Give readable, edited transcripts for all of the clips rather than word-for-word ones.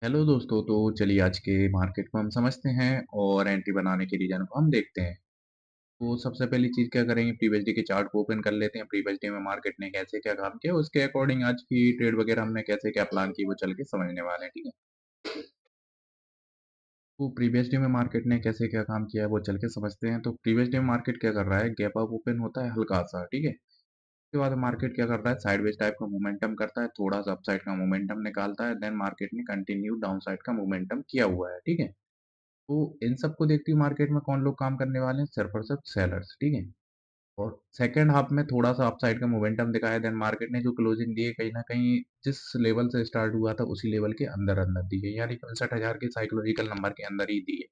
Hello दोस्तों, तो चलिए आज के मार्केट को हम समझते हैं और एंट्री बनाने के रीज़न को हम देखते हैं। तो सबसे पहली चीज़ क्या करेंगे, प्रीवियस डे के चार्ट को ओपन कर लेते हैं। प्रीवियस डे में मार्केट ने कैसे क्या काम किया, उसके अकॉर्डिंग आज की ट्रेड वगैरह हमने कैसे क्या प्लान की, वो चल के समझने वाले हैं, ठीक है? तो प्रीवियस डे में मार्केट ने कैसे क्या काम किया है, वो चल के समझते हैं। तो प्रीवियस डे में मार्केट क्या कर रहा है, गैप अप ओपन होता है हल्का-सा, ठीक है? उसके बाद मार्केट क्या कर रहा है, साइडवेज टाइप का मोमेंटम करता है, थोड़ा-सा अपसाइड का मोमेंटम निकालता है, देन मार्केट ने कंटिन्यू डाउन साइड का मोमेंटम किया हुआ है, ठीक है? तो इन सबको देखते हुए मार्केट में कौन लोग काम करने वाले हैं? सिर्फ और सिर्फ सेलर्स, ठीक है? और सेकंड हाफ में थोड़ा-सा अपसाइड का मोमेंटम दिखाया, देन मार्केट ने जो क्लोजिंग दी है, कहीं न कहीं जिस लेवल से स्टार्ट हुआ था, उसी लेवल के अंदर-अंदर दी है, यानी कि 59,000 के साइकोलॉजिकल नंबर के अंदर ही दी है।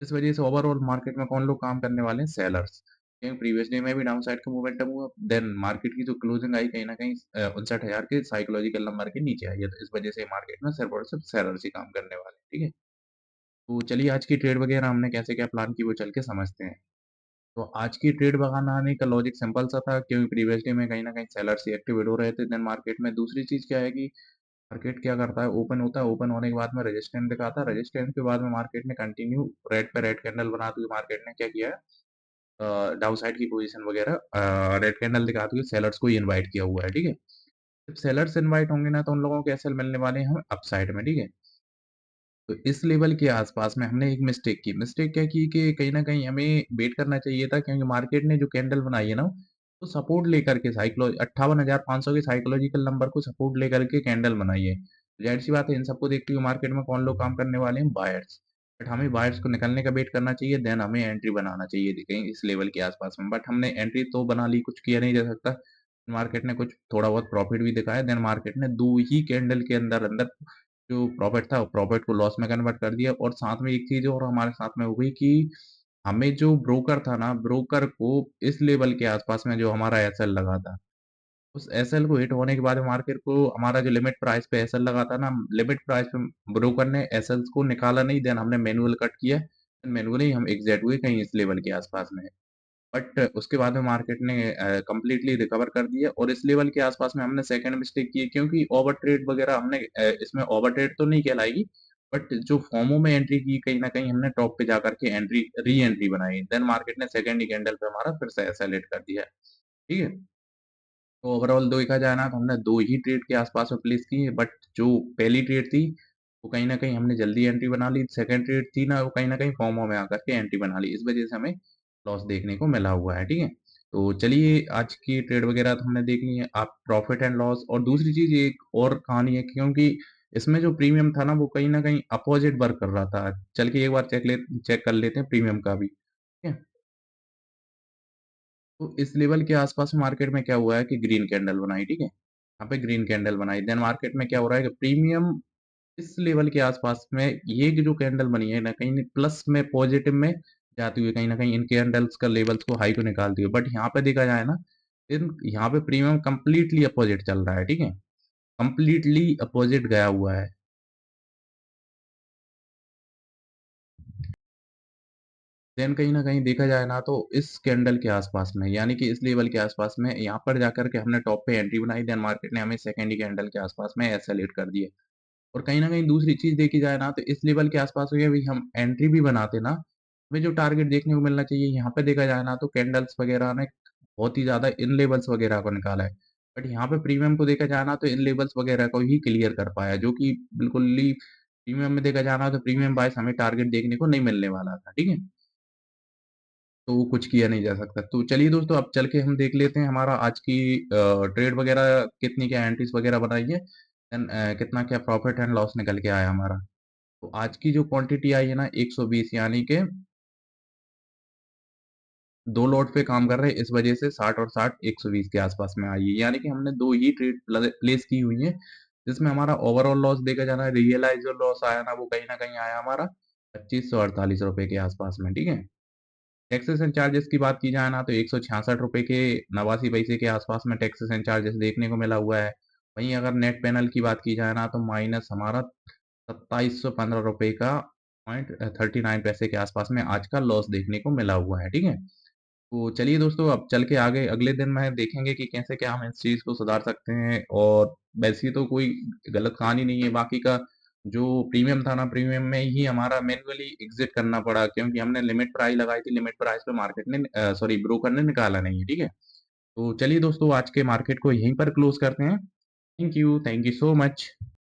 इस वजह से ओवरऑल मार्केट में कौन लोग काम करने वाले हैं? सेलर्स। क्योंकि प्रीवियस डे में भी डाउन साइड का मोमेंटम हुआ, देन मार्केट की जो क्लोजिंग आई, कहीं न कहीं 59,000 के साइकोलॉजिकल नंबर के नीचे आई है, तो इस वजह से मार्केट में सिर्फ और सिर्फ सेलर्स ही काम करने वाले हैं, ठीक है? तो चलिए आज की ट्रेड वगैरह हमने कैसे क्या प्लान की, वो चल के समझते हैं। तो आज की ट्रेड बनाने का लॉजिक सिंपल सा था, क्योंकि प्रीवियस डे में कहीं न कहीं सेलर्स ही एक्टिवेट हो रहे थे। देन मार्केट में दूसरी चीज़ क्या है कि मार्केट क्या करता है, ओपन होता है, ओपन होने के बाद में रेजिस्टेंस दिखाता है, रेजिस्टेंस के बाद में मार्केट ने कंटिन्यू रेड पे रेड कैंडल बनाते हुए मार्केट ने क्या किया है, डाउन साइड की पोजीशन वगैरह रेड कैंडल दिखाते हुए सेलर्स को ही इनवाइट किया हुआ है, ठीक है? जब सेलर्स इनवाइट होंगे ना, तो उन लोगों को कैसे मिलने वाले हैं, हमें अपसाइड में, ठीक है? तो इस लेवल के आसपास में हमने एक मिस्टेक की। मिस्टेक क्या की कि कहीं न कहीं हमें वेट करना चाहिए था, क्योंकि मार्केट ने जो कैंडल बनाई है ना, तो सपोर्ट लेकर के 58,500 के साइकोलॉजिकल नंबर को सपोर्ट लेकर के कैंडल बनाई है। ज़ाहिर-सी बात है, इन सबको देखते हुए मार्केट में कौन लोग काम करने वाले हैं? बायर्स। बट हमें बायर्स को निकलने का वेट करना चाहिए, देन हमें एंट्री बनाना चाहिए थी कहीं इस लेवल के आसपास में। बट हमने एंट्री तो बना ली, कुछ किया नहीं जा सकता। मार्केट ने कुछ थोड़ा बहुत प्रॉफिट भी दिखाया, देन मार्केट ने 2 ही कैंडल के अंदर-अंदर जो प्रॉफ़िट था, प्रॉफ़िट को लॉस में कन्वर्ट कर दिया। और साथ में एक चीज़ और हमारे साथ में हो गई कि हमें जो ब्रोकर था ना, ब्रोकर को इस लेवल के आस-पास में जो हमारा एसएल लगा था, उस एसएल को हिट होने के बाद मार्केट को हमारा जो लिमिट प्राइस पे एसएल लगा था ना, लिमिट प्राइस पे ब्रोकर ने एसएल्स को निकाला नहीं, देन हमने मैनुअल कट किया। मैनुअली हम एग्ज़िट हुए कहीं इस लेवल के आस-पास में। बट उसके बाद में मार्केट ने कंप्लीटली रिकवर कर दिया, और इस लेवल के आसपास में हमने सेकंड मिस्टेक की है, क्योंकि ओवर ट्रेड वगैरह हमने इसमें ओवर ट्रेड तो नहीं कहलाएगी, बट जो फॉर्मो में एंट्री की, कहीं न कहीं हमने टॉप पे जाकर के री-एंट्री बनाई। देन मार्केट ने सेकंड ही कैंडल पे हमारा फिर से ऐसा लेट कर दिया। ठीक है? तो ओवरऑल देखा जाए ना, तो हमने 2 ही ट्रेड के आसपास में प्लेस की है, बट जो पहली ट्रेड थी, वो कहीं न कहीं हमने जल्दी एंट्री बना ली। सेकंड ट्रेड थी ना, वो कहीं न कहीं फॉर्मो में आकर के एंट्री बना ली। इस वजह से हमें लॉस देखने को मिला हुआ है, ठीक है? तो चलिए आज की ट्रेड वगैरह तो हमने देख ली है। आप प्रॉफिट एंड लॉस, और दूसरी चीज़ एक और कहानी है, क्योंकि इसमें जो प्रीमियम था ना, वो कहीं न कहीं अपोज़िट वर्क कर रहा था। चल के एक बार चेक कर लेते हैं प्रीमियम का भी, ठीक है? तो इस लेवल के आसपास मार्केट में क्या हुआ है कि ग्रीन कैंडल बनाई, ठीक है? यहाँ पे ग्रीन कैंडल बनाई, देन मार्केट में क्या हो रहा है कि प्रीमियम इस लेवल के आसपास में ये जो कैंडल बनी है ना, कहीं न प्लस में पॉजिटिव में जाती हुई, कहीं न कहीं इन कैंडल्स का लेवल्स को हाई को निकालती है। बट यहाँ पे देखा जाए ना, इन यहाँ पे प्रीमियम कंप्लीटली अपोज़िट चल रहा है, ठीक है? कंप्लीटली अपोज़िट गया हुआ है। देन कहीं न कहीं देखा जाए ना, तो इस कैंडल के आसपास में, यानी कि इस लेवल के आसपास में यहाँ पर जाकर के हमने टॉप पे एंट्री बनाई, देन मार्केट ने हमें सेकंड ही कैंडल के आसपास में एक्सेलरेट कर दिया। और कहीं न कहीं दूसरी चीज़ देखी जाए ना, तो इस लेवल के आसपास हुई अभी हम एंट्री भी बनाते ना, हमें जो टारगेट देखने को मिलना चाहिए, यहाँ पे देखा जाए ना, तो कैंडल्स वगैरह ने बहुत ही ज़्यादा इन लेवल्स वगैरह को निकाला है। बट यहाँ पे प्रीमियम को देखा जाए ना, तो इन लेवल्स वगैरह को ही क्लियर कर पाया, जो कि बिल्कुल ही प्रीमियम में देखा जाए ना, तो प्रीमियम बायस हमें टारगेट देखने को नहीं मिलने वाला था, ठीक है? तो वो कुछ किया नहीं जा सकता। तो चलिए दोस्तों, अब चल के हम देख लेते हैं हमारा आज की ट्रेड वगैरह कितनी क्या एंट्रीज़ वगैरह बनाई है, देन कितना क्या प्रॉफिट एंड लॉस निकल के आया हमारा। तो आज की जो क्वांटिटी आई है ना, 120, यानी कि 2 लॉट पे काम कर रहे हैं, इस वजह से 60 और 60 120 के आसपास में आई है। यानी कि हमने 2 ही ट्रेड प्लेस की हुई हैं, जिसमें हमारा ओवरऑल लॉस देखा जाना है, रियलाइज़ जो लॉस आया ना, वो कहीं न कहीं आया हमारा ₹2548 के आसपास में, ठीक है? टैक्सेस एंड चार्जेस की बात की जाए ना, तो ₹166 के 89 पैसे के आसपास में टैक्सेस एंड चार्जेस देखने को मिला हुआ है। वहीं अगर नेट पैनल की बात की जाए ना, तो माइनस हमारा ₹2715 का पॉइंट 39 पैसे के आसपास में आज का लॉस देखने को मिला हुआ है, ठीक है? तो चलिए दोस्तों, अब चल के आगे अगले दिन में देखेंगे कि कैसे क्या हम इस चीज़ को सुधार सकते हैं, और वैसी तो कोई गलत कहानी नहीं है, बाकी का जो प्रीमियम था ना, प्रीमियम में ही हमारा मैन्युअली एग्ज़िट करना पड़ा क्योंकि हमने लिमिट प्राइस लगाई थी, लिमिट प्राइस पे मार्केट ने सॉरी ब्रोकर ने निकाला नहीं है, ठीक है? तो चलिए दोस्तों आज के मार्केट को यहीं पर क्लोज़ करते हैं। Thank you so much.